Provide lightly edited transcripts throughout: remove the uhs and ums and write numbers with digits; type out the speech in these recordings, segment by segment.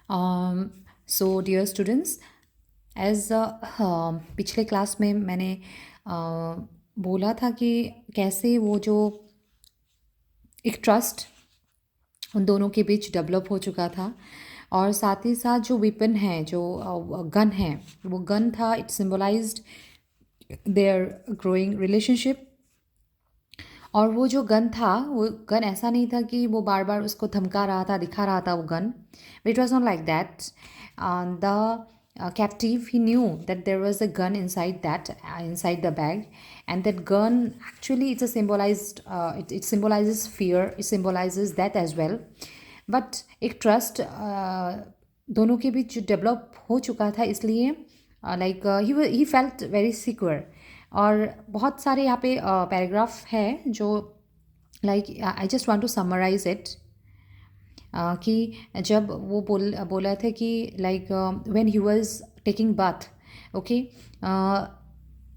So dear students, as पिछले class में मैंने बोला था कि कैसे वो जो एक ट्रस्ट उन दोनों के बीच डेवलप हो चुका था। और साथ ही साथ जो वेपन है, जो गन है, वो गन था, इट सिम्बलाइज्ड देयर ग्रोइंग रिलेशनशिप। और वो जो गन था, वो गन ऐसा नहीं था कि वो बार बार उसको धमका रहा था, दिखा रहा था वो gun. It was not like that. The captive, he knew that there was a gun inside that inside the bag, and that gun actually it's a symbolized it symbolizes fear, it symbolizes that as well. But एक trust दोनों के बीच develop हो चुका था, इसलिए like he felt very secure. और बहुत सारे यहाँ पे पैराग्राफ है जो like I just want to summarise it. कि जब वो बोला था कि like when he was taking bath, okay.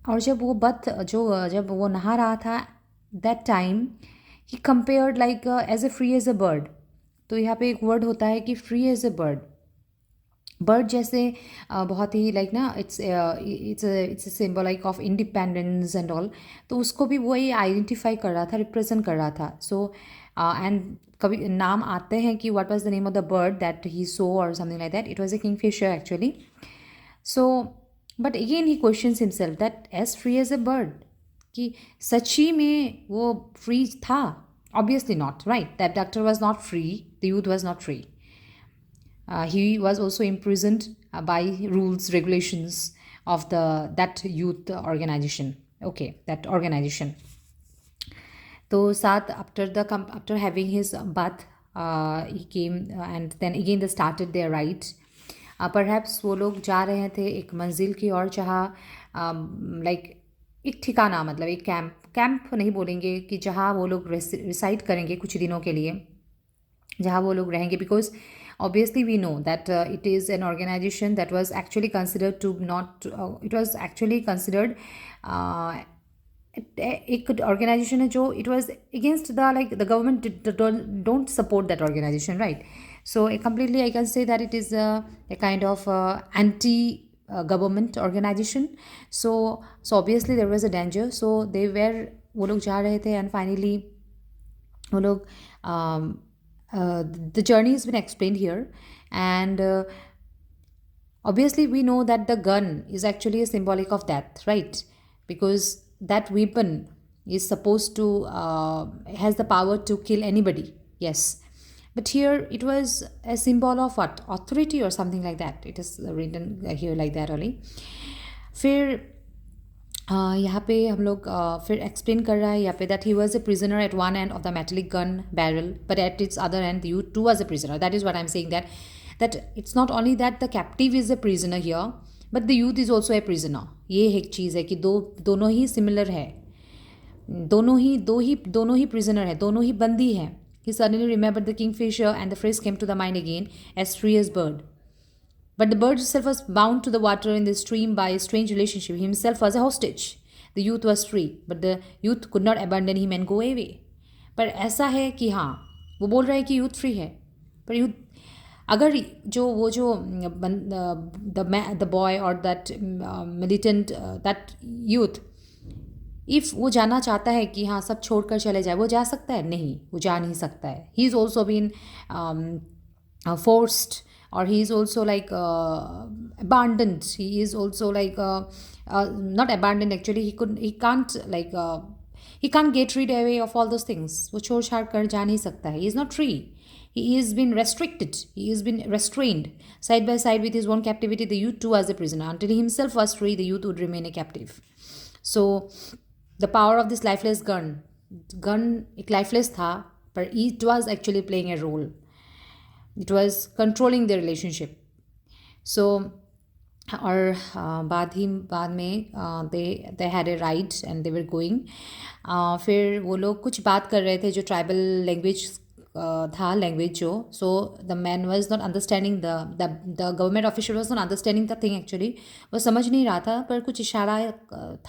और जब वो बथ जो जब वो नहा रहा था, that time he compared like as a free as a bird. तो यहाँ पे एक वर्ड होता है कि free as a bird. Bird जैसे बहुत ही लाइक ना, it's a symbol like of independence and all. तो उसको भी वही आइडेंटिफाई कर रहा था, रिप्रेजेंट कर रहा था। सो एंड कभी नाम आते हैं कि what was the name of the bird that he saw और something like that, it was a kingfisher actually. So but again he questions himself that as free as a bird, कि सच्ची में वो फ्री था? Obviously not, right? That doctor was not free, the youth was not free. He was also imprisoned by rules, regulations of the that youth organization. Okay, that organization. So Saad, after having his bath, he came and then again they started their ride. Perhaps वो लोग जा रहे थे एक मंजिल की ओर, जहाँ like एक ठिकाना, मतलब एक कैंप नहीं बोलेंगे, कि जहाँ वो लोग रिसाइड करेंगे कुछ दिनों के लिए, जहाँ वो लोग रहेंगे। Because obviously we know that it is an organization that was actually considered to not it was actually considered uh, एक organization है जो it was against the, like the government don't support that organization, right? So completely I can say that it is a kind of anti government organization. So obviously there was a danger, so they were, वो लोग जा रहे थे and finally वो लोग the journey has been explained here. And obviously we know that the gun is actually a symbolic of death, right? Because that weapon is supposed to has the power to kill anybody, yes. But here it was a symbol of what? Authority or something like that. It is written here like that only. फिर यहाँ पे हम लोग फिर explain कर रहा है यहाँ पे that he was a prisoner at one end of the metallic gun barrel, but at its other end you too was a prisoner. That is what I am saying, that it's not only that the captive is a prisoner here, but the youth is also a prisoner. ये एक चीज़ है कि दोनों ही similar है, दोनों ही prisoner है, दोनों ही बंदी है. He suddenly remembered the kingfisher and the phrase came to the mind again, as free as bird. But the bird itself was bound to the water in the stream by a strange relationship. He himself was a hostage. The youth was free, but the youth could not abandon him and go away. पर ऐसा है कि हाँ, वो बोल रहा है कि यूथ फ्री है, पर यूथ अगर जो द बॉय और that militant that youth, if वो जाना चाहता है कि हाँ सब छोड़कर चले जाए, वो जा सकता है? नहीं, वो जा नहीं सकता है. He is also been forced, or he is also like abandoned. He is also like not abandoned actually. He can't get rid away of all those things. वो छोड़ छाड़ कर जा नहीं सकता है. He is not free. He is been restricted. He has been restrained. Side by side with his own captivity, the youth too was a prisoner. Until he himself was free, the youth would remain a captive. So the power of this lifeless gun एक lifeless था, पर it was actually playing a role. It was controlling their relationship. So और बाद में they had a ride and they were going. फिर वो लोग कुछ बात कर रहे थे जो ट्राइबल लैंग्वेज था, लैंग्वेज जो. So the man was not understanding, the government official was not understanding the thing actually. वो समझ नहीं रहा था, पर कुछ इशारा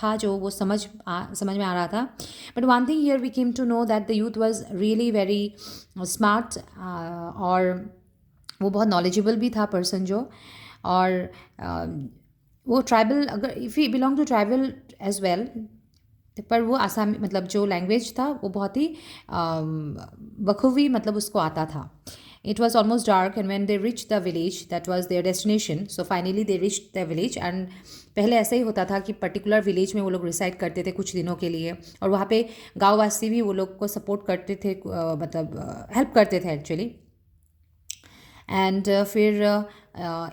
था जो वो समझ में आ रहा था. But one thing here we came to know that the youth was really very smart, और वो बहुत नॉलेजेबल भी था पर्सन जो। और अ, वो ट्राइबल, अगर if he belong to tribal as well, पर वो आसामी मतलब जो लैंग्वेज था वो बहुत ही बखूबी मतलब उसको आता था। It was almost dark and when they rich the village, that was there destination, so finally they rich the village. And पहले ऐसा ही होता था कि पर्टिकुलर विलेज में वो लोग रिसाइड करते थे कुछ दिनों के लिए, और वहाँ पे गाँव वासी भी वो लोग को सपोर्ट करते थे, मतलब हेल्प करते थे एक्चुअली। एंड फिर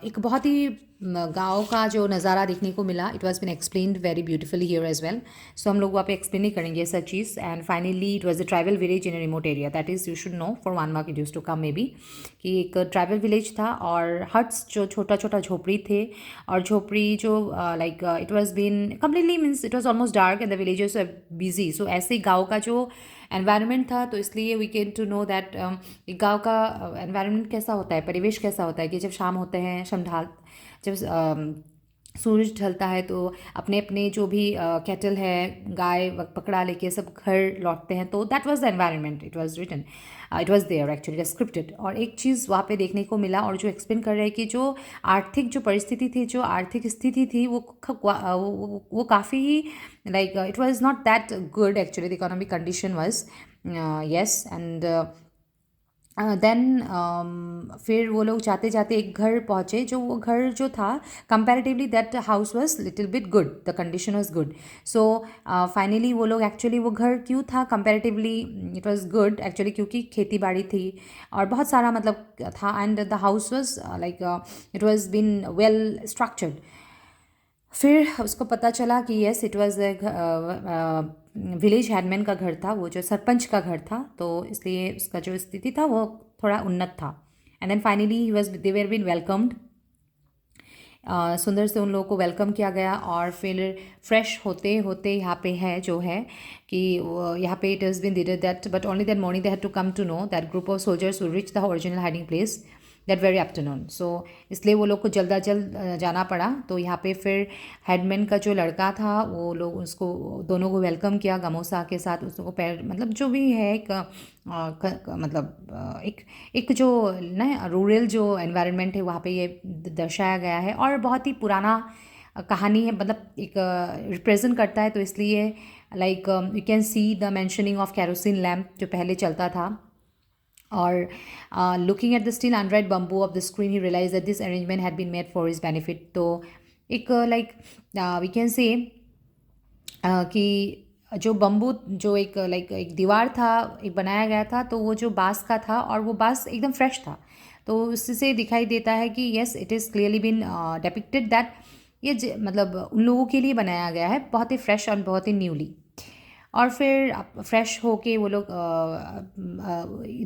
एक बहुत ही गाँव का जो नज़ारा देखने को मिला, it was been explained very beautifully here as well. So हम लोग वहाँ पे एक्सप्लेन नहीं करेंगे सब चीज़। And finally it was a tribal village in a remote area, that is you should know for 1 mark it used to come maybe, कि एक ट्राइबल विलेज था और हट्स जो छोटा छोटा झोपड़ी थे, और झोपड़ी जो like it was been completely means it was almost dark and the villages are busy. So ऐसे ही गाँव का जो एनवायरनमेंट था, तो इसलिए we can to know that गाँव का एनवायरनमेंट कैसा होता है, परिवेश कैसा होता है कि जब शाम होते हैं, जब सूरज ढलता है तो अपने अपने जो भी कैटल है, गाय पकड़ा लेके सब घर लौटते हैं। तो that was the environment, it was written, it was there actually scripted. और एक चीज़ वहाँ पे देखने को मिला, और जो एक्सप्लेन कर रहे हैं कि जो आर्थिक जो परिस्थिति थी, जो आर्थिक स्थिति थी, वो काफ़ी ही like it was not that good actually, the economic condition was yes. And then फिर वो लोग जाते जाते एक घर पहुँचे, जो वो घर जो था comparatively that house was little bit good, the condition was good. So finally वो लोग एक्चुअली, वो घर क्यों था comparatively it was good actually, क्योंकि खेती बाड़ी थी और बहुत सारा मतलब था। And the house was like it was been well structured. फिर उसको पता चला कि yes it was village headman का घर था, वो जो सरपंच का घर था, तो इसलिए उसका जो स्थिति था वो थोड़ा उन्नत था। And then finally he was they were been welcomed, सुंदर से उन लोगों को वेलकम किया गया। और फिर फ्रेश होते होते यहाँ पे है जो है कि यहाँ पे it has been dated that but only that morning they had to come to know that group of soldiers will reach the original hiding place that very afternoon. So इसलिए वो लोग को जल्दा जल्द जाना पड़ा। तो यहाँ पे फिर हेडमैन का जो लड़का था, वो लोग उसको दोनों को वेलकम किया गमोसा के साथ, उसको पैर मतलब जो भी है एक मतलब एक जो ना रूरल जो एनवायरनमेंट है वहाँ पे ये दर्शाया गया है, और बहुत ही पुराना कहानी है, मतलब एक रिप्रेजेंट करता है। तो इसलिए like you can see the mentioning of kerosene lamp जो पहले चलता था। और looking at the still upright bamboo of the screen he realize that this arrangement had been made for his benefit. तो एक लाइक वी कैन से कि जो bamboo जो एक लाइक एक दीवार था, एक बनाया गया था, तो वो जो बांस का था और वो बांस एकदम फ्रेश था। तो उससे दिखाई देता है कि yes it is clearly been depicted that ये मतलब उन लोगों के लिए बनाया गया है, बहुत ही फ्रेश और बहुत ही न्यूली। और फिर फ्रेश होके वो लोग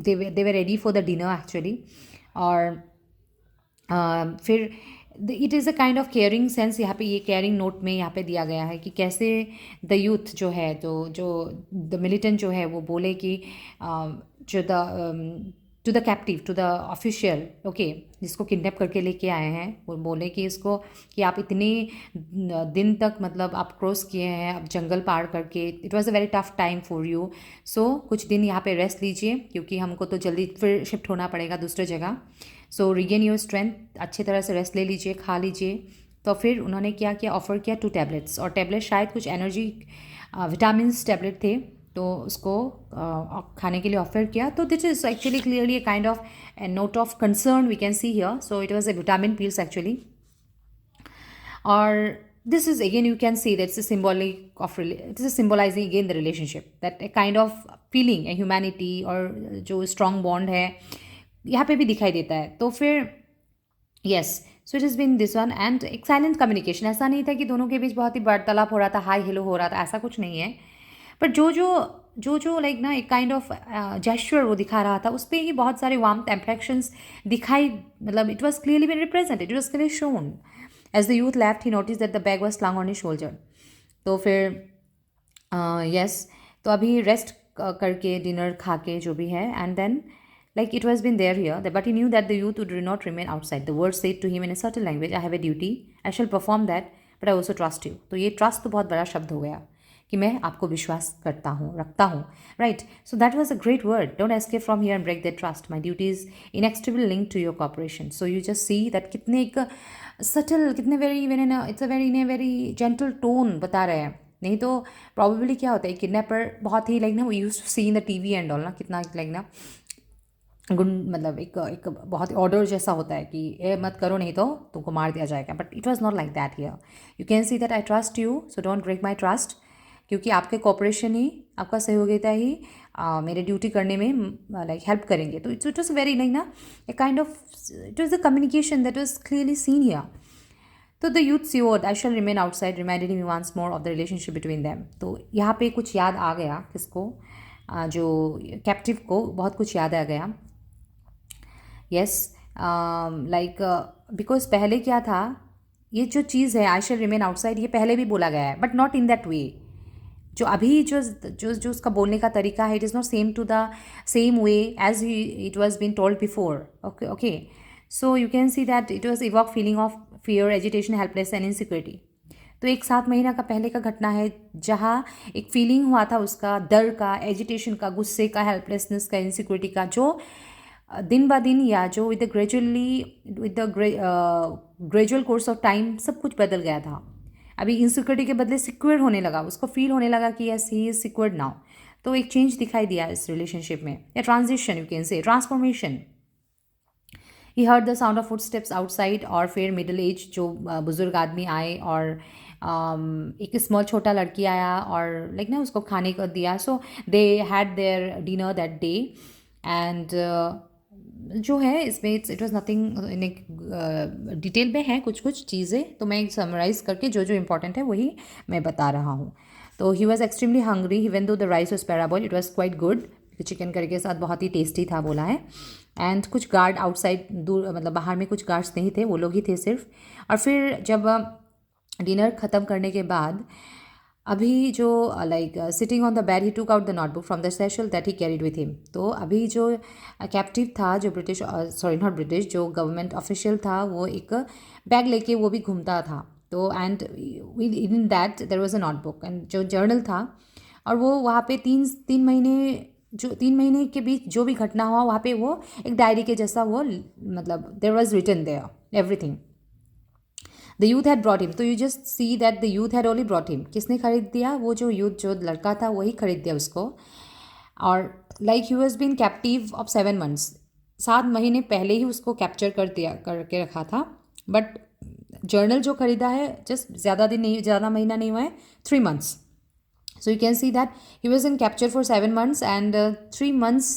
they were ready for the dinner actually. और फिर it is a kind of caring sense, यहाँ पे ये केयरिंग नोट में यहाँ पे दिया गया है कि कैसे द यूथ जो है, तो जो द मिलिटेंट जो है वो बोले कि जो the to the captive to the official okay, जिसको किडनैप करके लेके आए हैं, वो बोले कि इसको कि आप इतने दिन तक मतलब आप क्रॉस किए हैं, आप जंगल पार करके, it was a very tough time for you. So कुछ दिन यहाँ पे रेस्ट लीजिए, क्योंकि हमको तो जल्दी फिर शिफ्ट होना पड़ेगा दूसरे जगह। सो रिगेन योर स्ट्रेंथ, अच्छी तरह से रेस्ट ले लीजिए, खा लीजिए। तो फिर उन्होंने क्या किया, ऑफ़र किया 2 टैबलेट्स, और टैबलेट शायद कुछ एनर्जी विटामिन्स टैबलेट थे, तो उसको खाने के लिए ऑफर किया। तो this is actually clearly a kind of note of concern we can see here. So it was a vitamin pills actually. और this is again you can see that's a symbolic of this is symbolizing again the relationship, that a kind of feeling a humanity और जो strong bond है यहाँ पे भी दिखाई देता है। तो फिर yes, so it is been this one. And एक साइलेंट कम्युनिकेशन, ऐसा नहीं था कि दोनों के बीच बहुत ही वार्तालाप हो रहा था, हाय हेलो हो रहा था, ऐसा कुछ नहीं है। पर जो लाइक ना एक काइंड ऑफ जेस्चर वो दिखा रहा था, उस पर ही बहुत सारे वार्मथ इम्प्रेक्शंस दिखाई, मतलब it was clearly been represented, it was clearly shown. As the youth left he notice that the bag was slung on his shoulder. तो फिर यस, तो अभी रेस्ट करके डिनर खा के जो भी है, and then like it was been there here, but he knew that the youth would not remain outside. The words said to him in a certain language, I have a duty, I shall perform that, but I also trust you. तो ये trust तो बहुत बड़ा शब्द हो गया कि मैं आपको विश्वास करता हूँ, रखता हूँ, right. So that was a great word. Don't escape from here and break the trust. My duty is inextricable link to your cooperation. So you just see that कितने एक सटल, कितने very it's a very in a very gentle tone बता रहे हैं. नहीं तो probably क्या होता है, किडनैपर बहुत ही लाइक ना, वो use to see in the TV and all ना, कितना लाइक ना गुंड, मतलब एक एक बहुत ऑर्डर जैसा होता है कि ये मत करो नहीं तो तुमको मार दिया जाएगा. But it was not like that here. You can see that I trust you, so don't break my trust. क्योंकि आपके कॉपरेशन ही, आपका सहयोगिता ही मेरे ड्यूटी करने में लाइक हेल्प करेंगे. तो इट वॉज वेरी लाइक ना a kind of, it was the communication that was clearly seen here. तो the youth said I shall remain outside reminded me once more of the relationship between them. तो यहाँ पे कुछ याद आ गया किसको, जो कैप्टिव को बहुत कुछ याद आ गया. यस, लाइक बिकॉज पहले क्या था, ये जो चीज़ है आई शैल रिमेन आउटसाइड, ये पहले भी बोला गया है but not in that way. जो अभी जो जो जो उसका बोलने का तरीका है, it is not same to the same way as it was been told before. Okay okay. So you can see that it was evoke feeling of fear, agitation, helpless and insecurity. तो एक 7 महीना का पहले का घटना है जहाँ एक फीलिंग हुआ था उसका, डर का, एजिटेशन का, गुस्से का, हेल्पलेसनेस का, इनसिक्योरिटी का, जो दिन ब दिन या जो with the gradual course of time सब कुछ बदल गया था. अभी इनसिक्योरिटी के बदले सिक्योर होने लगा, उसको फील होने लगा कि yes he is secured now. तो एक चेंज दिखाई दिया इस रिलेशनशिप में, या transition you can say, transformation. He heard the sound of footsteps outside, और फिर मिडिल एज जो बुजुर्ग आदमी आए, और एक स्मॉल छोटा लड़की आया और लाइक ना उसको खाने को दिया. So they had their dinner that day. And जो है इसमें इट वॉज नथिंग इन एक डिटेल में है कुछ कुछ चीज़ें, तो मैं समराइज करके जो जो इंपॉर्टेंट है वही मैं बता रहा हूँ. तो he was extremely hungry even though the rice was parboiled, it was quite good. Chicken curry के साथ बहुत ही टेस्टी था बोला है. एंड कुछ गार्ड आउटसाइड, दूर मतलब बाहर में कुछ गार्ड्स नहीं थे, वो लोग ही थे सिर्फ. और फिर जब डिनर ख़त्म करने के बाद अभी जो like sitting on the bed, he took out the notebook from the सेशल that he carried with him. तो अभी जो कैप्टिव था, जो ब्रिटिश, सॉरी नॉट ब्रिटिश, जो गवर्नमेंट ऑफिशियल था, वो एक बैग लेके वो भी घूमता था. तो and in that there was a notebook and जो जर्नल था. और वो वहाँ पे तीन महीने के बीच जो भी घटना हुआ वहाँ पे वो एक डायरी के जैसा, वो मतलब there was written there everything. The youth had brought him. तो you just see that the youth had only brought him. किसने खरीद दिया? वो जो यूथ, जो लड़का था वही खरीद दिया उसको. और like he was been captive of 7 months. 7 महीने पहले ही उसको कैप्चर करके रखा था. बट जर्नल जो खरीदा है जस्ट ज़्यादा महीना नहीं हुआ है, 3 months. So you can see that he was in capture for 7 months and 3 months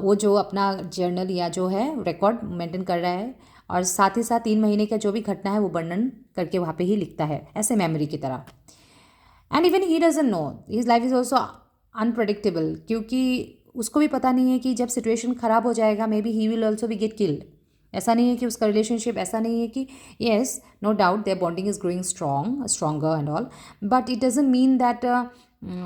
वो जो अपना जर्नल या जो है रिकॉर्ड मेंटेन कर रहा है. और साथ ही साथ 3 महीने का जो भी घटना है वो वर्णन करके वहाँ पे ही लिखता है, ऐसे मेमोरी की तरह. And even he doesn't know, his life is also unpredictable. क्योंकि उसको भी पता नहीं है कि जब सिचुएशन ख़राब हो जाएगा may be he will also be get killed. ऐसा नहीं है कि उसका रिलेशनशिप, ऐसा नहीं है कि yes no doubt their bonding is growing stronger and all, but it doesn't mean that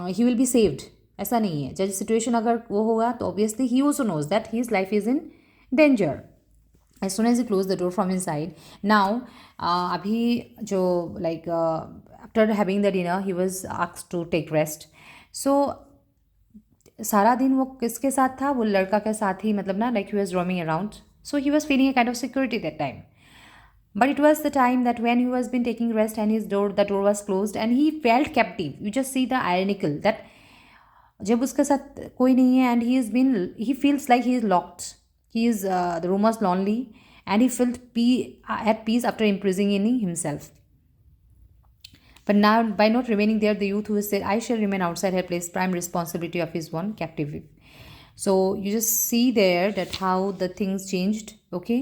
he will be saved. ऐसा नहीं है. जब सिचुएशन अगर वो होगा तो obviously he also knows that his life is in danger. as soon as he closed the door from inside. Now abhi jo like after having the dinner he was asked to take rest. So सारा दिन वो किसके साथ था? वो लड़का के साथ ही, मतलब ना like he was roaming around. So he was feeling a kind of security that time. But it was the time that when he was been taking rest and the door was closed and he felt captive. You just see the ironical that जब उसके साथ कोई नहीं है and he feels like he is locked. He is the room was lonely and he felt at peace after imprisoning himself. But now, by not remaining there, the youth who said, I shall remain outside, had placed prime responsibility of his one captive. So you just see there that how the things changed. Okay.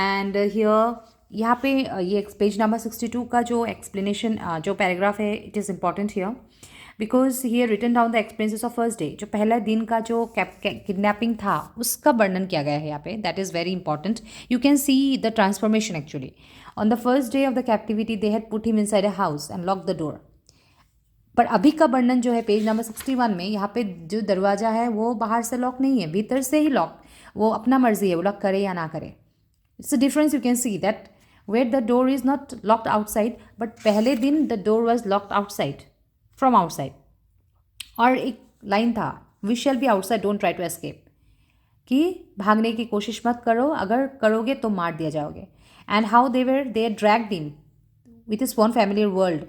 And here यहाँ पे ये page number 62 का जो explanation, जो paragraph है, it is important here because he written down the experiences of first day. जो पहला दिन का जो किडनैपिंग था उसका वर्णन किया गया है यहाँ पे. That is very important. You can see the transformation actually. On the first day of the captivity they had put him inside a house and lock the door. पर अभी का वर्णन जो है पेज नंबर 61 में, यहाँ पे जो दरवाज़ा है वो बाहर से लॉक नहीं है, भीतर से ही लॉक. वो अपना मर्जी है वो लॉक करे या ना करे. It's a difference. You can see that where the door is not locked outside, but पहले दिन the door was locked outside. From outside. और एक लाइन था, we shall be outside don't try to escape, कि भागने की कोशिश मत करो, अगर करोगे तो मार दिया जाओगे। And how they dragged in with is one familiar world,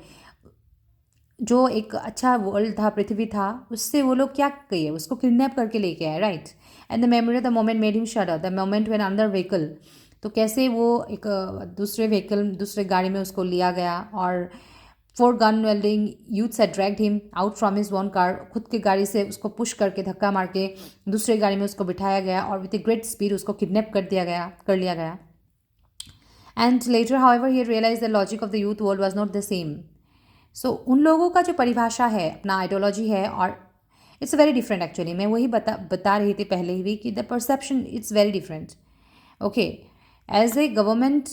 जो एक अच्छा वर्ल्ड था, पृथ्वी था, उससे वो लोग क्या किए, उसको किडनैप करके लेके आए, right. And the memory of the moment made him शडर, the moment when अंदर व्हीकल, तो कैसे वो एक दूसरे व्हीकल, दूसरे गाड़ी में उसको लिया गया, और four gun welding youths had dragged him out from his one car, खुद की गाड़ी से उसको पुश करके, धक्का मार के दूसरे गाड़ी में उसको बिठाया गया, और विथ ए ग्रेट स्पीड उसको किडनैप कर लिया गया। And later however he realize the logic of the youth world was not the same. So उन लोगों का जो परिभाषा है, अपना आइडियोलॉजी है, और इट्स वेरी डिफरेंट एक्चुअली। मैं वही बता रही थी पहले ही कि the perception it's very different. Okay, as a government,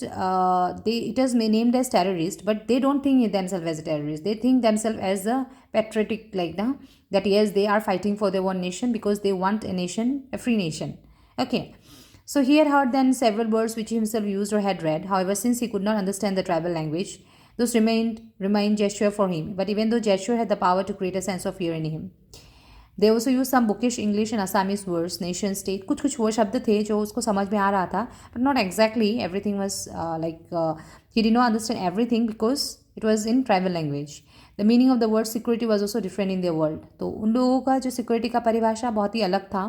it is named as terrorist, but they don't think themselves as a terrorist. They think themselves as a patriotic, like that yes, they are fighting for their one nation because they want a nation, a free nation. Okay. So he had heard then several words which he himself used or had read. However, since he could not understand the tribal language, those remained gesture for him. But even though gesture had the power to create a sense of fear in him, they also use some bookish English and Assamese words, nation state. कुछ कुछ वो शब्द थे जो उसको समझ में आ रहा था, but not exactly everything was he did not understand everything because it was in tribal language. The meaning of the word security was also different in their world. तो उन लोगों का जो security का परिभाषा बहुत ही अलग था।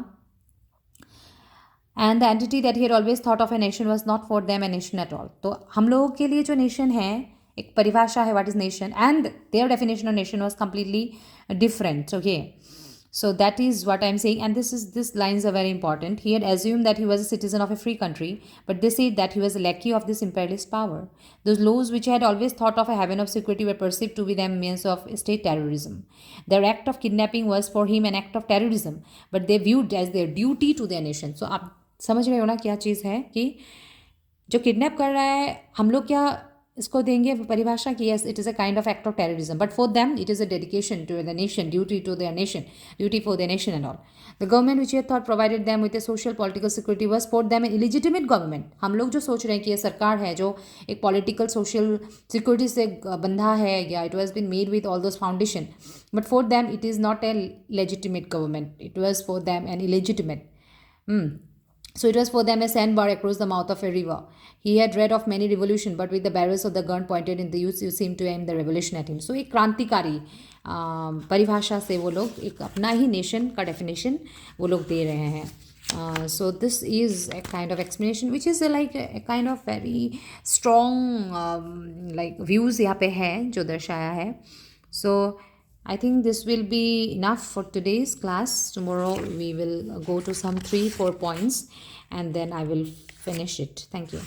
And the entity that he had always thought of a nation was not for them a nation at all. तो हम लोगों के लिए जो नेशन है, एक परिभाषा है what is nation, and their definition of nation was completely different. Okay, so that is what I'm saying, and this lines are very important. He had assumed that he was a citizen of a free country, but they said that he was a lackey of this imperialist power. Those laws which he had always thought of a haven of security were perceived to be the means of state terrorism. Their act of kidnapping was for him an act of terrorism, but they viewed as their duty to their nation. So आप समझ रहे हो ना क्या चीज़ है, कि जो kidnap कर रहा है, हम लोग क्या इसको देंगे परिभाषा की, yes it is a kind of act of terrorism, but for them it is a dedication to the nation, duty to their nation, duty for the nation and all. The government which had thought provided them with a social political security was for them a illegitimate government. हम लोग जो सोच रहे हैं कि ये सरकार है जो एक पॉलिटिकल सोशल सिक्योरिटी से बंधा है, या it was been made with all those foundation, but for them it is not a legitimate government, it was for them an illegitimate. So it was for them a sandbar across the mouth of a river. He had read of many revolutions, but with the barrels of the gun pointed in the youth, you seemed to aim the revolution at him. So एक क्रांतिकारी परिभाषा से वो लोग एक अपना ही nation का definition वो लोग दे रहे हैं। So this is a kind of explanation which is like a kind of very strong like views यहाँ पे है जो दर्शाया है। So I think this will be enough for today's class. Tomorrow we will go to some 3-4 points and then I will finish it. Thank you.